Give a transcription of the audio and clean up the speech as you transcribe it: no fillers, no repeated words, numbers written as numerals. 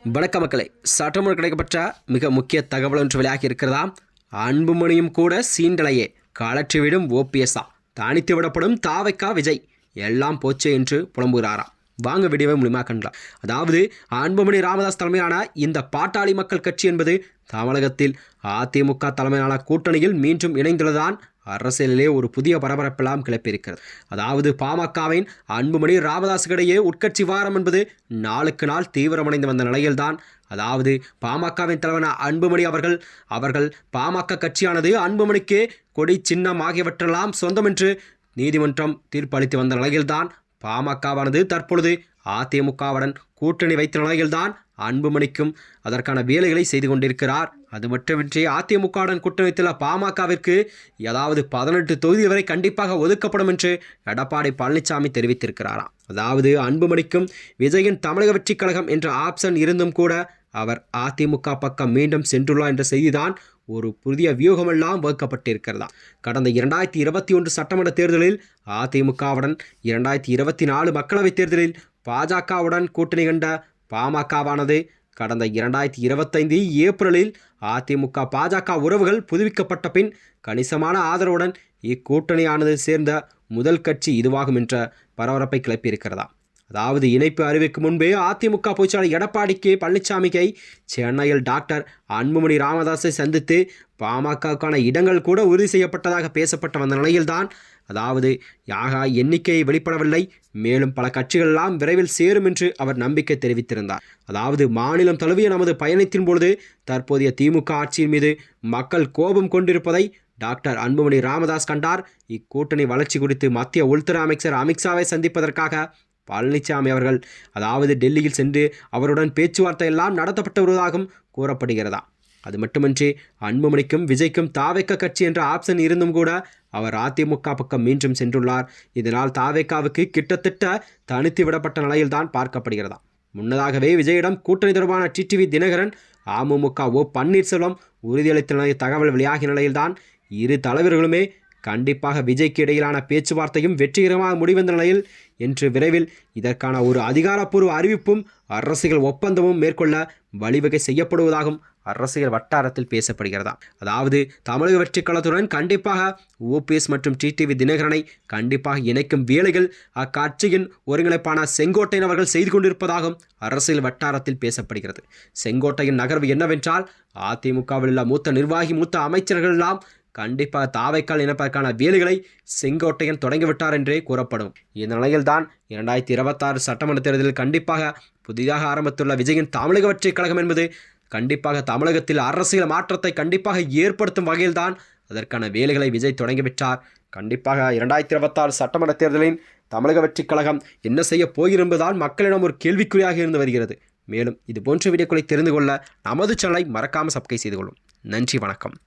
வணக்க மக்களே, சட்டமுறை கிடைக்கப்பட்ட மிக முக்கிய தகவல் ஒன்று வெளியாகி இருக்கிறதா? அன்புமணியும் கூட சீண்டலையே காலற்றிவிடும் ஓபிஎஸ்ஆ, தானித்து விடப்படும் தாவைக்கா விஜய் எல்லாம் போச்சே என்று புலம்புகிறாராம். வாங்க வீடியோவை மூலமாக கண்டலாம். அதாவது அன்புமணி ராமதாஸ் தலைமையிலான இந்த பாட்டாளி மக்கள் கட்சி என்பது தமிழகத்தில் அதிமுக தலைமையிலான கூட்டணியில் மீண்டும் இணைந்துள்ளதான் அரசியலிலே ஒரு புதிய பரபரப்பெல்லாம் கிளப்பியிருக்கிறது. அதாவது பாமகவின் அன்புமணி ராமதாஸுக்கிடையே உட்கட்சி வாரம் என்பது நாளுக்கு நாள் தீவிரமடைந்து வந்த நிலையில்தான், அதாவது பாமகவின் தலைவரான அன்புமணி அவர்கள் பாமக கட்சியானது அன்புமணிக்கு கொடி சின்னம் ஆகியவற்றெல்லாம் சொந்தம் என்று நீதிமன்றம் தீர்ப்பு அளித்து வந்த நிலையில்தான் பாமகவானது தற்பொழுது அதிமுகவுடன் கூட்டணி வைத்த நிலையில்தான் அன்புமணிக்கும் அதற்கான வேலைகளை செய்து கொண்டிருக்கிறார். அது மட்டுமின்றி அதிமுகவுடன் கூட்டணி வைத்துள்ள பாமகவிற்கு ஏதாவது 18 தொகுதி வரை கண்டிப்பாக ஒதுக்கப்படும் என்று எடப்பாடி பழனிசாமி தெரிவித்திருக்கிறாராம். அதாவது அன்புமணிக்கும் விஜயின் தமிழக வெற்றி கழகம் என்ற ஆப்ஷன் இருந்தும் கூட அவர் அதிமுக பக்கம் மீண்டும் சென்றுள்ளார் என்ற செய்திதான் ஒரு புதிய வியூகமெல்லாம் வகுக்கப்பட்டிருக்கிறதா. கடந்த 2021 சட்டமன்ற தேர்தலில் அதிமுகவுடன் 2024 மக்களவைத் தேர்தலில் பாஜகவுடன் கூட்டணி கண்ட பாமகவானது கடந்த 2025 ஏப்ரலில் அதிமுக பாஜக உறவுகள் புதுப்பிக்கப்பட்ட பின் கணிசமான ஆதரவுடன் இக்கூட்டணியானது சேர்ந்த முதல் கட்சி இதுவாகும் என்ற பரபரப்பை கிளப்பியிருக்கிறதா. அதாவது இணைப்பு அறிவிக்கு முன்பே அதிமுக பொதுச்செயலாளர் எடப்பாடி பழனிசாமியை சென்னையில் டாக்டர் அன்புமணி ராமதாஸை சந்தித்து பாமகவுக்கான இடங்கள் கூட உறுதி செய்யப்பட்டதாக பேசப்பட்ட வந்த நிலையில்தான், அதாவது எண்ணிக்கையை வெளிப்படவில்லை, மேலும் பல கட்சிகளெல்லாம் விரைவில் சேரும் என்று அவர் நம்பிக்கை தெரிவித்திருந்தார். அதாவது மாநிலம் தழுவிய நமது பயணத்தின் பொழுது தற்போதைய திமுக ஆட்சியின் மீது மக்கள் கோபம் கொண்டிருப்பதை டாக்டர் அன்புமணி ராமதாஸ் கண்டார். இக்கூட்டணி வளர்ச்சி குறித்து மத்திய உள்துறை அமைச்சர் அமித்ஷாவை சந்திப்பதற்காக பழனிசாமி அவர்கள் அதாவது டெல்லியில் சென்று அவருடன் பேச்சுவார்த்தை எல்லாம் நடத்தப்பட்டு வருவதாகவும் கூறப்படுகிறதா. அது மட்டுமின்றி அன்புமணிக்கும் விஜய்க்கும் தாவேக்கா கட்சி என்ற ஆப்ஷன் இருந்தும் கூட அவர் அதிமுக பக்கம் மீண்டும் சென்றுள்ளார். இதனால் தாவேக்காவுக்கு கிட்டத்தட்ட தனித்து விடப்பட்ட நிலையில்தான் பார்க்கப்படுகிறதா. முன்னதாகவே விஜயிடம் கூட்டணி தொடர்பான டிடிவி தினகரன் அமமுக பன்னீர்செல்வம் உறுதியளித்த தகவல் வெளியாகிய நிலையில்தான் இரு தலைவர்களுமே கண்டிப்பாக விஜய்க்கு இடையிலான பேச்சுவார்த்தையும் வெற்றிகரமாக முடிவந்த நிலையில் என்று விரைவில் இதற்கான ஒரு அதிகாரப்பூர்வ அறிவிப்பும் அரசியல் ஒப்பந்தமும் மேற்கொள்ள வழிவகை செய்யப்படுவதாகவும் அரசியல் வட்டாரத்தில் பேசப்படுகிறதா. அதாவது தமிழக வெற்றி கழகத்துடன் கண்டிப்பாக ஓபிஎஸ் மற்றும் டிடிவி தினகரனை கண்டிப்பாக இணைக்கும் வேலைகள் அக்கட்சியின் ஒருங்கிணைப்பான செங்கோட்டையன் அவர்கள் செய்து கொண்டிருப்பதாகவும் அரசியல் வட்டாரத்தில் பேசப்படுகிறது. செங்கோட்டையின் நகர்வு என்னவென்றால், அதிமுகவில் உள்ள மூத்த அமைச்சர்கள் எல்லாம் கண்டிப்பாக தாவைக்கால் இணைப்பதற்கான வேலைகளை செங்கோட்டையன் தொடங்கிவிட்டார் என்றே கூறப்படும். இந்த நிலையில்தான் 2026 சட்டமன்ற தேர்தலில் கண்டிப்பாக புதிதாக ஆரம்பித்துள்ள விஜயின் தமிழக வெற்றி கழகம் என்பது கண்டிப்பாக தமிழகத்தில் அரசியல் மாற்றத்தை கண்டிப்பாக ஏற்படுத்தும் வகையில்தான் அதற்கான வேலைகளை விஜய் தொடங்கிவிட்டார். கண்டிப்பாக 2026 சட்டமன்ற தேர்தலின் தமிழக வெற்றி கழகம் என்ன செய்ய போகிறது என்பதால் மக்களிடம் ஒரு கேள்விக்குறியாக இருந்து வருகிறது. மேலும் இது போன்ற வீடியோக்களை தெரிந்து கொள்ள நமது சேனலை மறக்காமல் சப்ஸ்கிரைப் செய்து கொள்ளும். நன்றி, வணக்கம்.